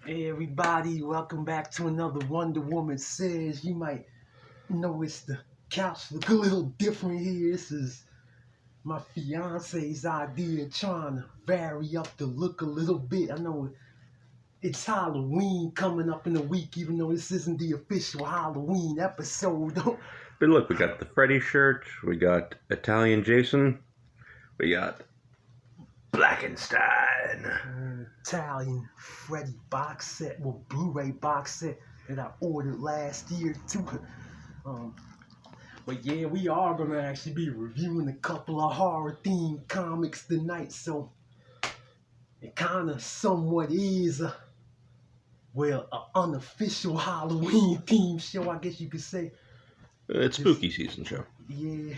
Hey everybody, welcome back to another Wonder Woman Says. You might notice the couch look a little different here. This is my fiance's idea, trying to vary up the look a little bit. I know it's Halloween coming up in a week, even though this isn't the official Halloween episode. But look, we got the Freddy shirt, we got Italian Jason, we got Blackenstein. Italian Freddy box set, well, Blu-ray box set that I ordered last year too. But yeah, we are gonna actually be reviewing a couple of horror-themed comics tonight, so it kind of somewhat is an unofficial Halloween-themed show, I guess you could say. It's spooky season show. Yeah.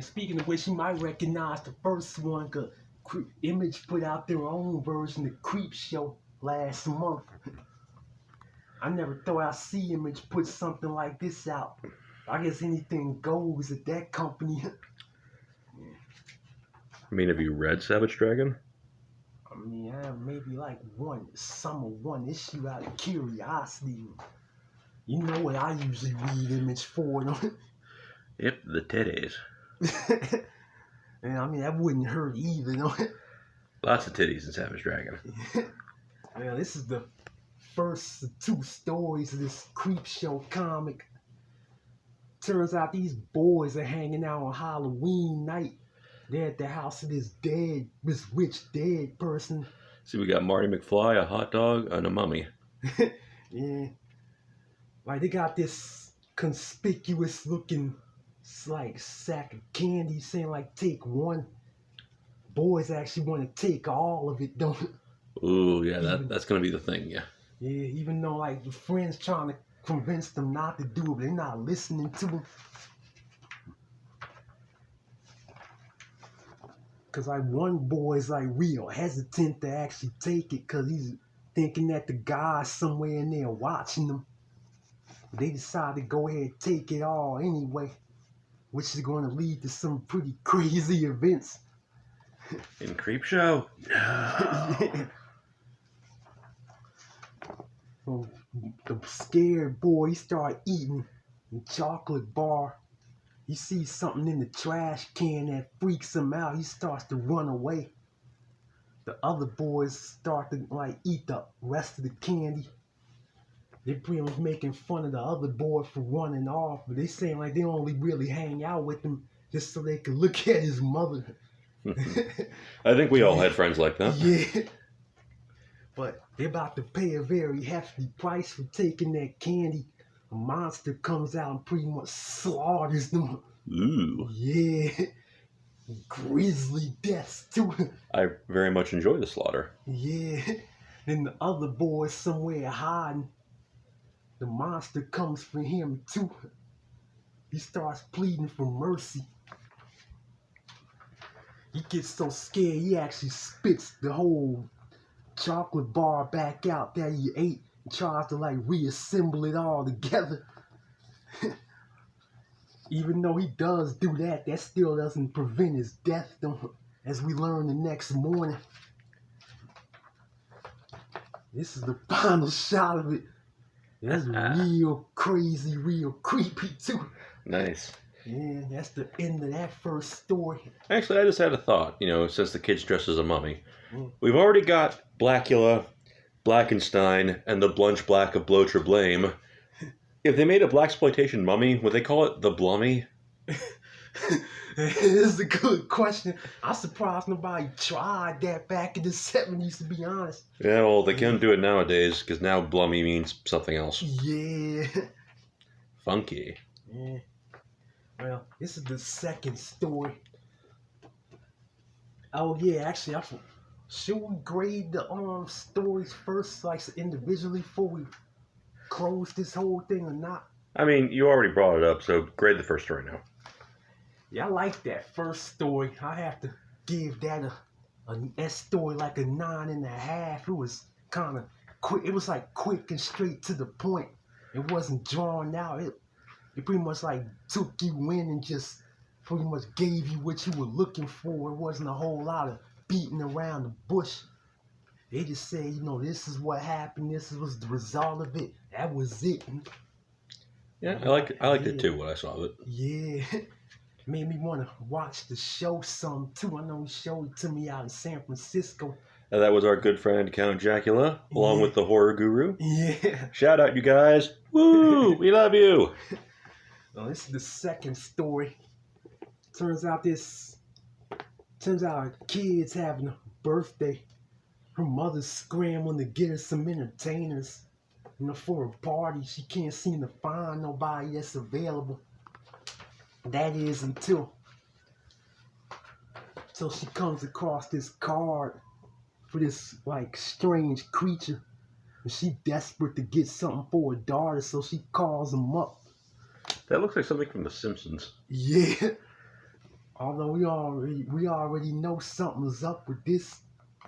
Speaking of which, you might recognize the first one, cause Image put out their own version of Creepshow last month. I never thought I'd see Image put something like this out. I guess anything goes at that company. I mean, have you read Savage Dragon? I mean, I have maybe like one issue out of curiosity. You know what I usually read Image for, don't it? Yep, the titties. And I mean, that wouldn't hurt either, don't it? Lots of titties in Savage Dragon. Well, this is the first two stories of this Creepshow comic. Turns out these boys are hanging out on Halloween night. They're at the house of this rich dead person. See, we got Marty McFly, a hot dog, and a mummy. Yeah. Like, they got this conspicuous looking, like, sack of candy saying, like, take one. Boys actually want to take all of it, don't it? Ooh, yeah, that's going to be the thing, yeah. Yeah, even though, like, your friend's trying to convince them not to do it, but they're not listening to them. Cause like one boy's like real hesitant to actually take it, cause he's thinking that the guy's somewhere in there watching them. But they decide to go ahead and take it all anyway, which is going to lead to some pretty crazy events. In Creepshow? Yeah. So the scared boy, he start eating the chocolate bar. He sees something in the trash can that freaks him out. He starts to run away. The other boys start to like eat the rest of the candy. They're pretty much making fun of the other boy for running off, but they saying like they only really hang out with him just so they can look at his mother. I think we all had friends like that. Yeah. But they're about to pay a very hefty price for taking that candy. A monster comes out and pretty much slaughters them. Ooh. Yeah. Grisly deaths too. I very much enjoy the slaughter. Yeah. Then the other boy's somewhere hiding. The monster comes for him too. He starts pleading for mercy. He gets so scared he actually spits the whole chocolate bar back out that he ate and tries to like reassemble it all together. Even though he does do that, that still doesn't prevent his death, though, as we learn the next morning. This is the final shot of it. That's real crazy, real creepy too. Nice. Yeah, that's the end of that first story. Actually, I just had a thought, since the kid's dressed as a mummy. We've already got Blackula, Blackenstein, and the Blunch Black of Blow Blame. If they made a blaxploitation mummy, would they call it the Blummy? This is a good question. I'm surprised nobody tried that back in the 70s, to be honest. Yeah, well, they can't do it nowadays, because now Blummy means something else. Yeah. Funky. Yeah. Well, this is the second story. Oh, yeah, actually, should we grade the stories first, like individually, before we close this whole thing or not? I mean, you already brought it up, so grade the first story now. Yeah, I like that first story. I have to give that that story like a 9.5. It was kind of quick. It was like quick and straight to the point. It wasn't drawn out. It pretty much like took you in and just pretty much gave you what you were looking for. It wasn't a whole lot of beating around the bush. They just say, you know, this is what happened. This was the result of it. That was it. Yeah, I liked it too when I saw it. Yeah. Made me want to watch the show some too. I know he showed it to me out in San Francisco. And that was our good friend Count Jacula, along with the horror guru. Yeah. Shout out, you guys. Woo! We love you. Well, this is the second story. Turns out a kid's having a birthday. Her mother's scrambling to get her some entertainers. You know, for a party. She can't seem to find nobody that's available. That is until she comes across this card for this like strange creature. And she desperate to get something for her daughter, so she calls him up. That looks like something from The Simpsons. Yeah. Although we already know something's up with this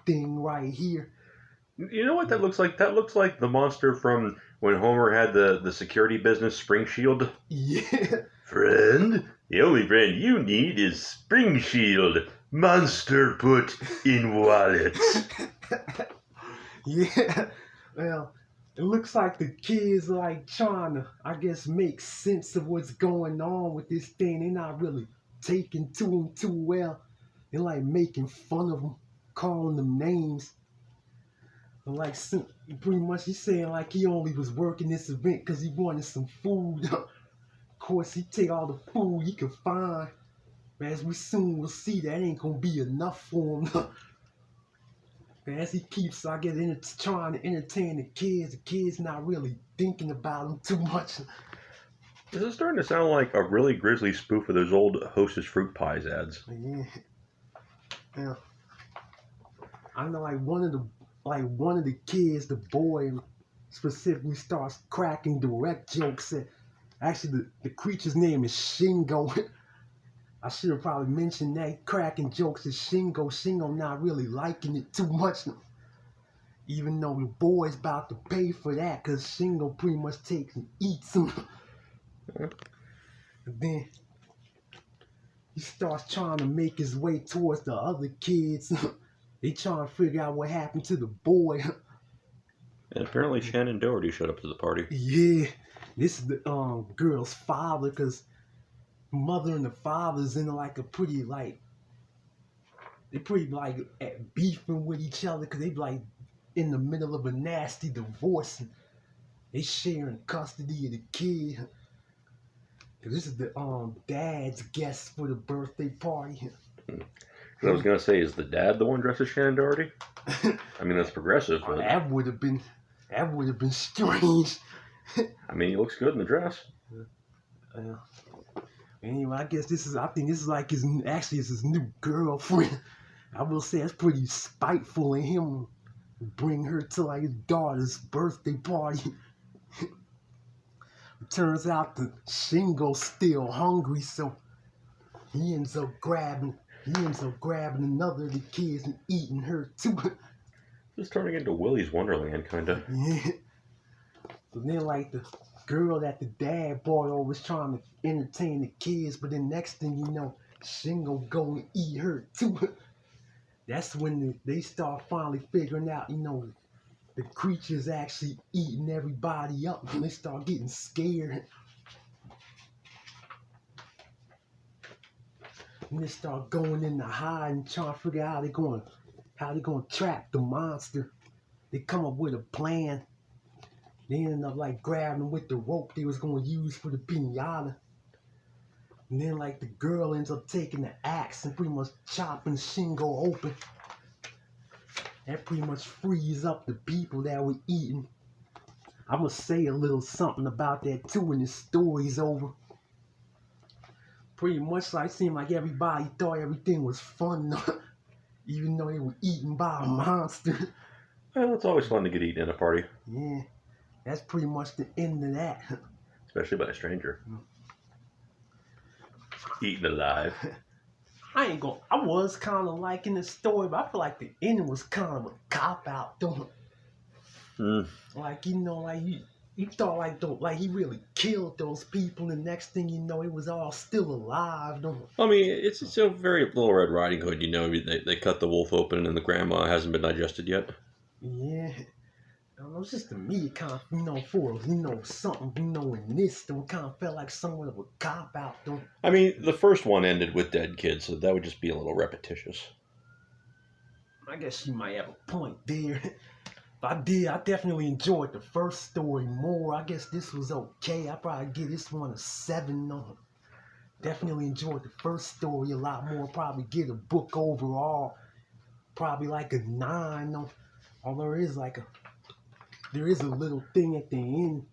thing right here. You know what that looks like? That looks like the monster from when Homer had the security business, Spring Shield. Yeah. Friend, the only friend you need is Spring Shield. Monster put in wallet. Yeah. Well, it looks like the kids like trying to, I guess, make sense of what's going on with this thing. They're not really taking to him too well. They're like making fun of him, calling them names. And like pretty much he's saying like he only was working this event because he wanted some food. Of course, he take all the food he could find. But as we soon will see, that ain't gonna be enough for him. As he keeps, I guess, trying to entertain the kids not really thinking about him too much. This is starting to sound like a really grisly spoof of those old Hostess fruit pies ads. Yeah. Yeah. I know like one of the kids, the boy specifically starts cracking direct jokes at actually the creature's name is Shingo. I should have probably mentioned that. Cracking jokes at Shingo. Shingo not really liking it too much. Even though the boy's about to pay for that because Shingo pretty much takes and eats him. And then he starts trying to make his way towards the other kids. They trying to figure out what happened to the boy. And apparently Shannon Doherty showed up to the party. Yeah. This is the girl's father because mother and the father's in like a pretty like at beefing with each other because they like in the middle of a nasty divorce. And they sharing custody of the kid. Cause this is the dad's guest for the birthday party. I was gonna say, is the dad the one dressed as Shannon Doherty? I mean, that's progressive, but that would have been strange. I mean, he looks good in the dress. Anyway, I think this is like his new girlfriend. I will say it's pretty spiteful in him to bring her to like his daughter's birthday party. It turns out that Shingo's still hungry, so he ends up grabbing another of the kids and eating her too. Just turning into Willy's Wonderland, kinda. Yeah. So then like the girl that the dad brought over was trying to entertain the kids, but then next thing you know, Shingo go and eat her too. That's when they start finally figuring out, you know, the creature's actually eating everybody up, and they start getting scared. And they start going in the hide and trying to figure out how they gonna trap the monster. They come up with a plan. They ended up like grabbing with the rope they was gonna use for the piñata. And then like the girl ends up taking the axe and pretty much chopping Shingo open. That pretty much frees up the people that were eating. I'm gonna say a little something about that too when the story's over. Pretty much like seemed like everybody thought everything was fun, even though they were eaten by a monster. Well, it's always fun to get eaten at a party. Yeah, that's pretty much the end of that. Especially by a stranger. Eaten alive. I was kind of liking the story, but I feel like the ending was kind of a cop-out, though. Like, you know, like you thought like he really killed those people, and next thing you know, it was all still alive, though. I mean, it's a very Little Red Riding Hood, you know. They cut the wolf open and the grandma hasn't been digested yet. Yeah. I don't know, it's just to me, it kind of, for, something, in this, though, it kind of felt like somewhat of a cop out, though. I mean, the first one ended with dead kids, so that would just be a little repetitious. I guess you might have a point there. But I definitely enjoyed the first story more. I guess this was okay. I probably give this one a 7 on. Definitely enjoyed the first story a lot more. Probably get a book overall. Probably like a 9 on. Although there is a little thing at the end.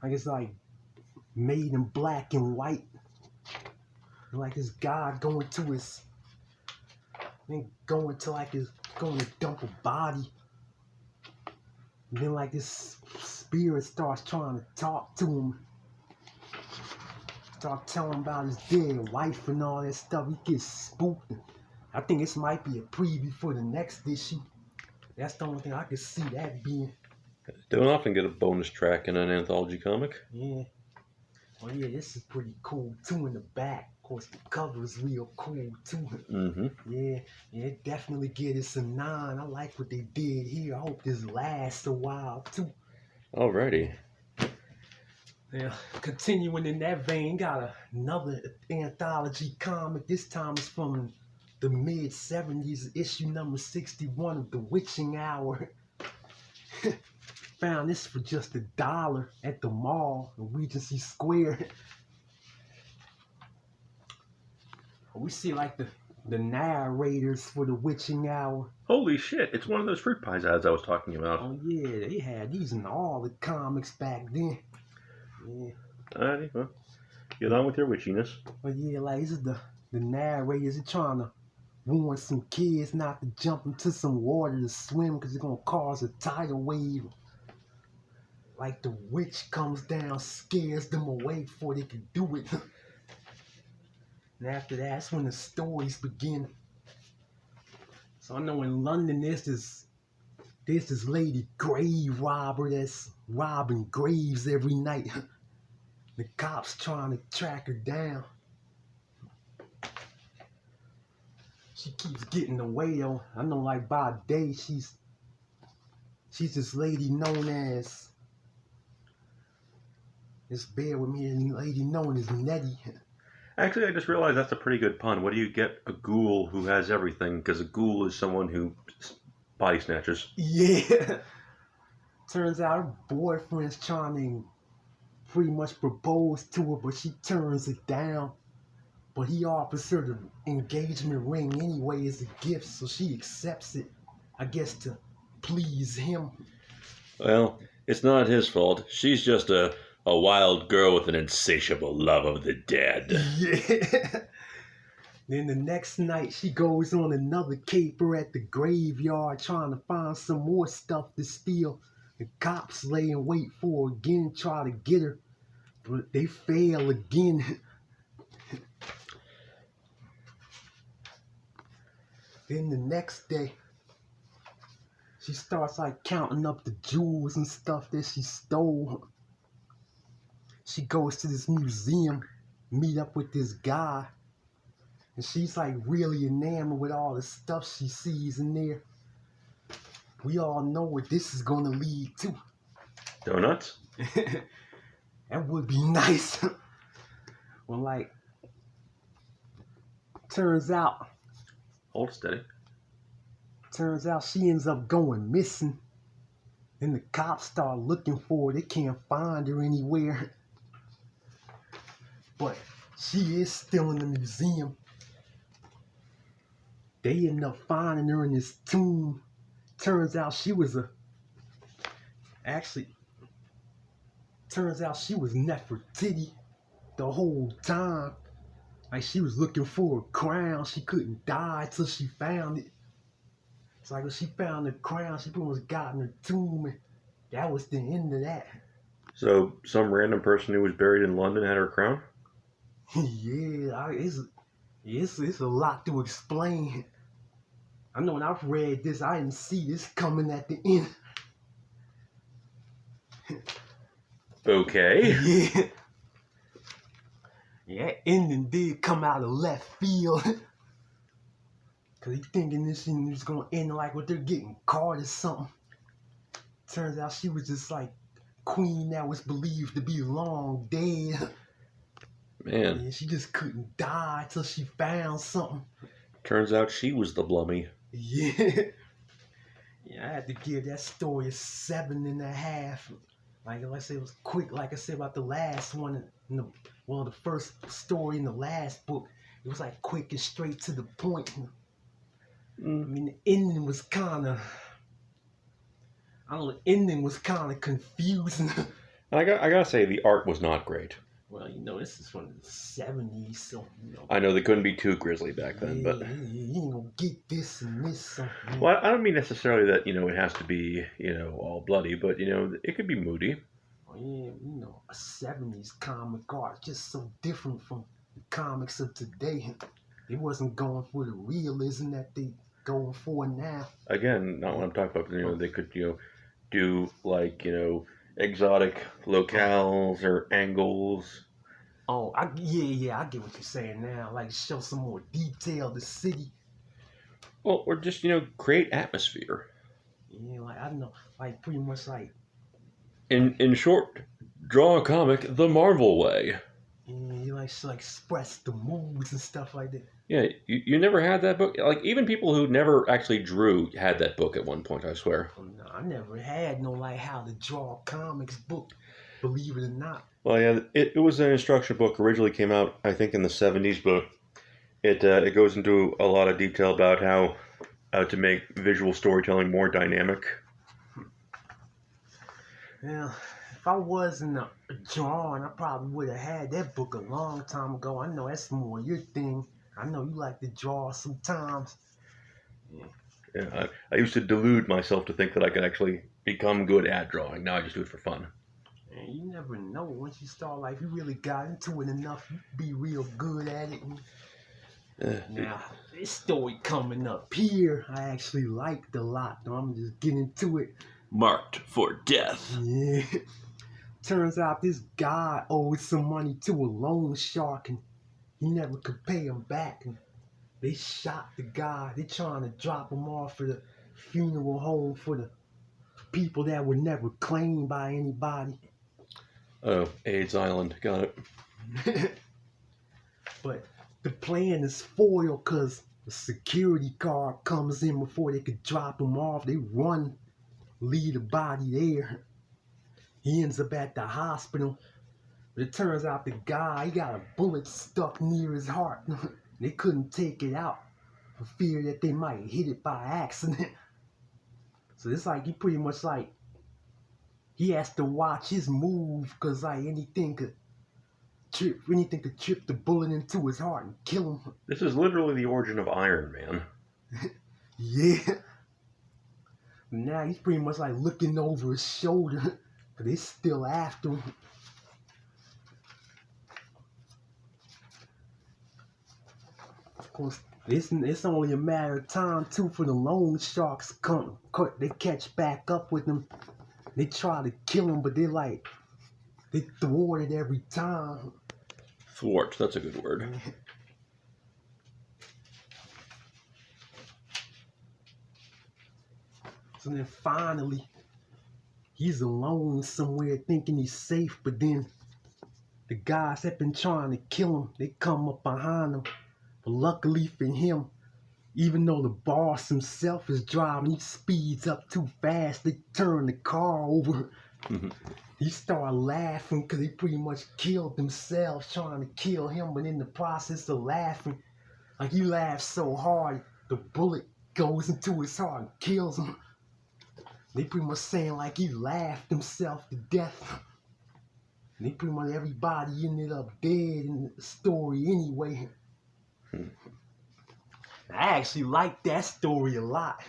Like it's like made in black and white. And like this guy going to going to dump a body. And then like this spirit starts trying to talk to him. Start telling him about his dead wife and all that stuff. He gets spooked. I think this might be a preview for the next issue. That's the only thing I can see that being. Don't often get a bonus track in an anthology comic. Yeah. Well, yeah, this is pretty cool too in the back. Of course, the cover is real cool too. Mm-hmm. Yeah, definitely give this a 9. I like what they did here. I hope this lasts a while too. Alrighty. Yeah, continuing in that vein, got another anthology comic. This time it's from the mid-70s, issue number 61 of The Witching Hour. Found this for just $1 at the mall in Regency Square. We see like the narrators for The Witching Hour. Holy shit, it's one of those fruit pies ads I was talking about. Oh yeah, they had these in all the comics back then. Yeah. Alrighty, well, get on with your witchiness. But yeah, like this is the narrators. They're trying to warn some kids not to jump into some water to swim because it's going to cause a tidal wave. Like the witch comes down, scares them away before they can do it. And after that's when the stories begin. So I know in London there's this lady grave robber that's robbing graves every night. The cops trying to track her down. She keeps getting away though. I know like by day she's this lady known as, just bear with me, a lady known as Nettie. Actually, I just realized that's a pretty good pun. What do you get a ghoul who has everything? Because a ghoul is someone who body snatches. Yeah. Turns out her boyfriend's trying to pretty much propose to her, but she turns it down. But he offers her the engagement ring anyway as a gift, so she accepts it, I guess to please him. Well, it's not his fault. She's just a wild girl with an insatiable love of the dead. Yeah. Then the next night she goes on another caper at the graveyard trying to find some more stuff to steal. The cops lay in wait for her again, try to get her, but they fail again. Then the next day, she starts like counting up the jewels and stuff that she stole. She goes to this museum, meet up with this guy, and she's like really enamored with all the stuff she sees in there. We all know what this is gonna lead to. Donuts? That would be nice. Well, like, turns out Hold steady. she ends up going missing. Then the cops start looking for her. They can't find her anywhere. But she is still in the museum. They end up finding her in this tomb. Turns out she was Nefertiti the whole time. Like she was looking for a crown. She couldn't die till she found it. It's like when she found the crown, she pretty much got in her tomb, and that was the end of that. So some random person who was buried in London had her crown? Yeah, it's a lot to explain. I know when I've read this, I didn't see this coming at the end. Okay. Yeah. Yeah, that ending did come out of left field. Cause he thinking this thing was gonna end like with they're getting caught or something. Turns out she was just like queen that was believed to be long dead. Man. Yeah, she just couldn't die till she found something. Turns out she was the Blummy. Yeah. Yeah, I had to give that story a 7.5. Like I said, it was quick. Like I said about the last one, the first story in the last book, it was like quick and straight to the point. I mean, the ending was kind of, the ending was kind of confusing. I gotta say, the art was not great. Well, this is from the 70s, so, I know they couldn't be too grisly back then, but... you ain't gonna get this and this. Well, I don't mean necessarily that, it has to be, all bloody, but, it could be moody. Oh, yeah, a 70s comic art just so different from the comics of today. They wasn't going for the realism that they going for now. Again, not what I'm talking about. They could, do like, exotic locales or angles. Oh, I get what you're saying now. Like show some more detail of the city. Well, or just, create atmosphere. Yeah, like I don't know, like pretty much like. In short, draw a comic the Marvel way. Yeah, you like express the moods and stuff like that. Yeah, you never had that book? Like, even people who never actually drew had that book at one point, I swear. No, I never had no, like, how to draw comics book, believe it or not. Well, yeah, it was an instruction book. Originally came out, I think, in the 70s, but it goes into a lot of detail about how to make visual storytelling more dynamic. Yeah, if I wasn't drawing, I probably would have had that book a long time ago. I know that's more your thing. I know you like to draw sometimes. Yeah, I used to delude myself to think that I could actually become good at drawing. Now I just do it for fun. And you never know. Once you start, like, you really got into it enough, you be real good at it. Now, this story coming up here, I actually liked a lot. Though I'm just getting into it. Marked for death. Yeah. Turns out this guy owed some money to a loan shark, and he never could pay him back. And they shot the guy. They trying to drop him off at the funeral home for the people that were never claimed by anybody. Oh, AIDS Island. Got it. But the plan is foiled because the security guard comes in before they could drop him off. They run, leave the body there. He ends up at the hospital. But it turns out the guy, he got a bullet stuck near his heart. They couldn't take it out for fear that they might hit it by accident. So it's like he pretty much like, he has to watch his move because like anything could trip the bullet into his heart and kill him. This is literally the origin of Iron Man. Yeah. Now he's pretty much like looking over his shoulder, but they still after him. Of course, it's only a matter of time too for the loan sharks they catch back up with him. They try to kill him, but they thwart it every time. Thwart, that's a good word. So then finally, he's alone somewhere thinking he's safe, but then the guys that been trying to kill him, they come up behind him. But luckily for him, even though the boss himself is driving, he speeds up too fast. They turn the car over. He started laughing because they pretty much killed themselves trying to kill him. But in the process of laughing, like he laughs so hard, the bullet goes into his heart and kills him. They pretty much saying like he laughed himself to death. And they pretty much everybody ended up dead in the story anyway. I actually like that story a lot.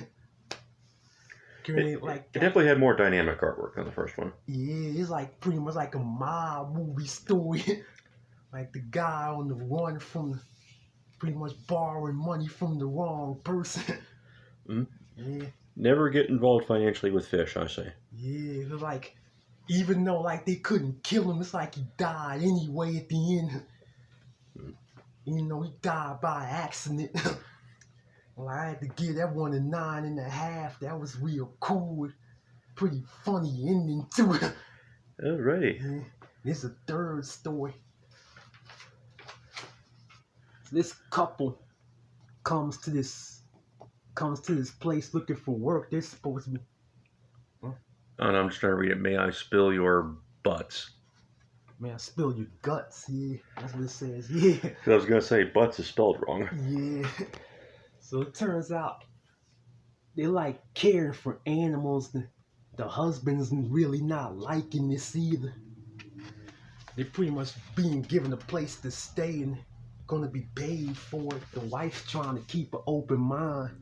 It definitely had more dynamic artwork than the first one. Yeah, it's like pretty much like a mob movie story. Like the guy on the run from pretty much borrowing money from the wrong person. Yeah. Never get involved financially with fish, I say. Yeah, it was like, even though like they couldn't kill him, it's like he died anyway at the end. You know, he died by accident. Well, I had to give that one a 9.5. That was real cool. Pretty funny ending to it. Alrighty. Yeah. This is a third story. So this couple comes to this place looking for work. They're supposed to be. And I'm just trying to read it. May I spill your butts? Man, spill your guts. Yeah, that's what it says. Yeah. 'Cause I was gonna say butts is spelled wrong. Yeah. So it turns out they like caring for animals. The husband's really not liking this either. They're pretty much being given a place to stay and gonna be paid for it. The wife's trying to keep an open mind.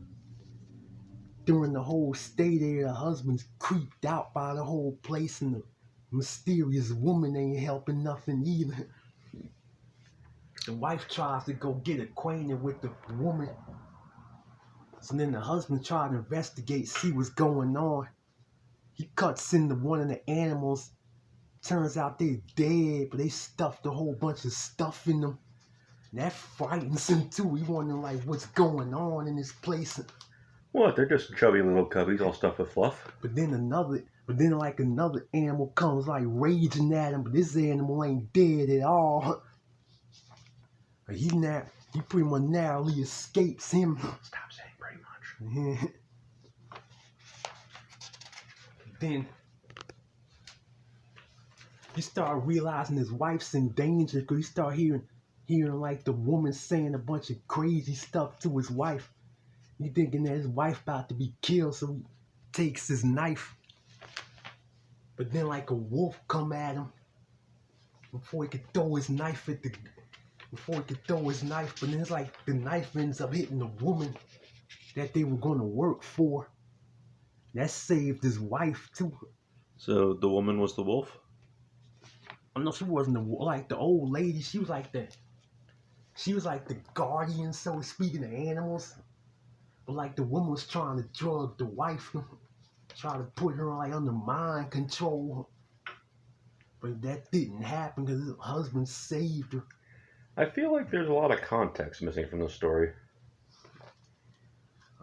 During the whole stay there, the husband's creeped out by the whole place, and the mysterious woman ain't helping nothing either. The wife tries to go get acquainted with the woman. So then the husband tried to investigate, see what's going on. He cuts into one of the animals. Turns out they're dead, but they stuffed a whole bunch of stuff in them. And that frightens him too. He wondering like what's going on in this place. What? They're just chubby little cubbies all stuffed with fluff. But then another animal comes like raging at him, but this animal ain't dead at all. He pretty much narrowly escapes him. Stop saying pretty much. Then he started realizing his wife's in danger because he started hearing like the woman saying a bunch of crazy stuff to his wife. He thinking that his wife about to be killed, so he takes his knife. But then like a wolf come at him before he could throw his knife but then it's like the knife ends up hitting the woman that they were gonna work for. That saved his wife too. So the woman was the wolf? I know she wasn't like the old lady. She was like the guardian, so to speak, of the animals. But like the woman was trying to drug the wife, try to put her like under mind control. But that didn't happen because her husband saved her. I feel like there's a lot of context missing from the story.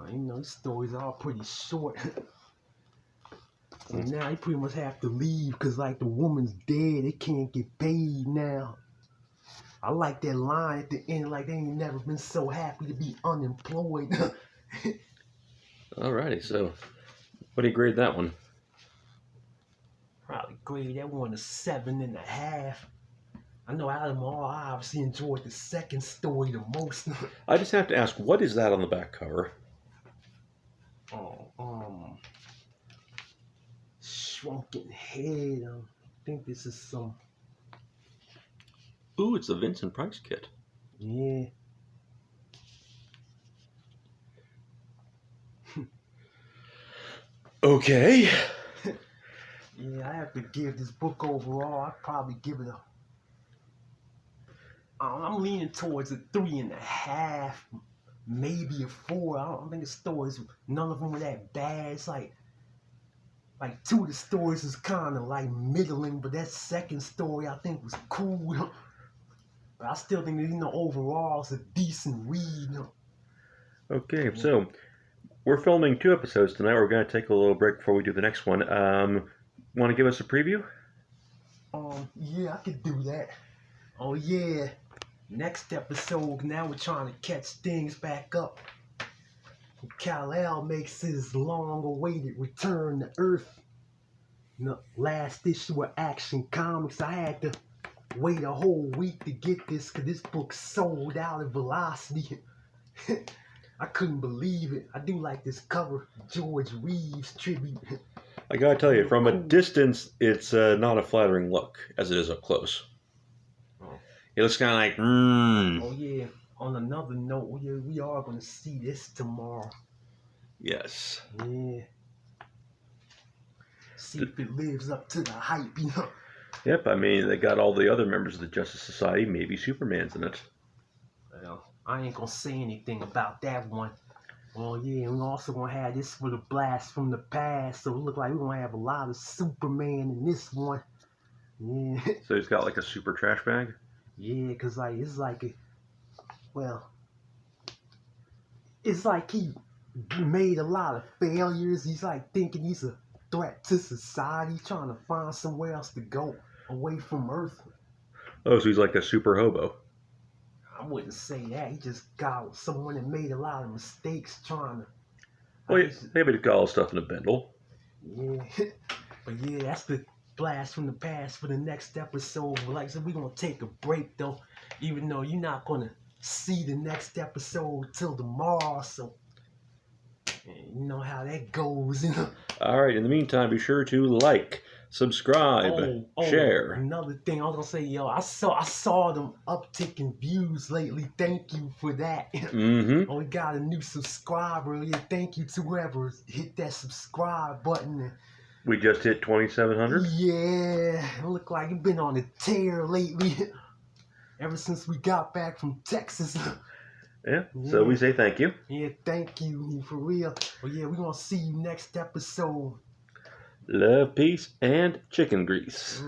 These stories are all pretty short. So now you pretty much have to leave because like the woman's dead. They can't get paid now. I like that line at the end, like they ain't never been so happy to be unemployed. Alrighty, so what do you grade that one? Probably grade that one a 7.5. I know out of them all, I obviously enjoyed the second story the most. I just have to ask, what is that on the back cover? Shrunken head. I think this is some. Ooh, it's the Vincent Price kit. Yeah. Okay. Yeah, I have to give this book overall. I'd probably give it a. I'm leaning towards a 3.5, maybe a 4. I don't think the stories, none of them were that bad. It's like two of the stories is kind of like middling, but that second story I think was cool. But I still think that, overall it's a decent read. Okay, so we're filming 2 episodes tonight. We're going to take a little break before we do the next one. Want to give us a preview? Yeah, I could do that. Oh yeah, next episode, now we're trying to catch things back up. Kal-El makes his long-awaited return to Earth. The last issue of Action Comics, I had to wait a whole week to get this because this book sold out at Velocity. I couldn't believe it. I do like this cover, George Reeves tribute. I gotta tell you, from a distance, it's not a flattering look as it is up close. It looks kind of like, Oh yeah. On another note, we are going to see this tomorrow. Yes. Yeah. See if it lives up to the hype, Yep, I mean, they got all the other members of the Justice Society. Maybe Superman's in it. Well, I ain't going to say anything about that one. Well, yeah, we're also going to have this for the blast from the past, so it look like we're going to have a lot of Superman in this one. Yeah. So he's got like a super trash bag? Yeah, because like, it's like a, well, It's like he made a lot of failures. He's like thinking he's a threat to society, trying to find somewhere else to go away from Earth. Oh, so he's like a super hobo. I wouldn't say that. He just got someone that made a lot of mistakes trying to. Well, maybe to call stuff in a bindle. Yeah, but yeah, that's the blast from the past for the next episode. Like I said, we're gonna take a break though, even though you're not gonna see the next episode till tomorrow. So you know how that goes. All right. In the meantime, be sure to like, subscribe, share. Another thing I was gonna say, yo, I saw them uptick in views lately. Thank you for that. Mm-hmm. Oh, we got a new subscriber. Yeah, thank you to whoever hit that subscribe button. We just hit 2,700. Yeah, it look like you've been on a tear lately. Ever since we got back from Texas. Yeah. So we say thank you. Yeah, thank you for real. Well, yeah, we're gonna see you next episode. Love, peace, and chicken grease.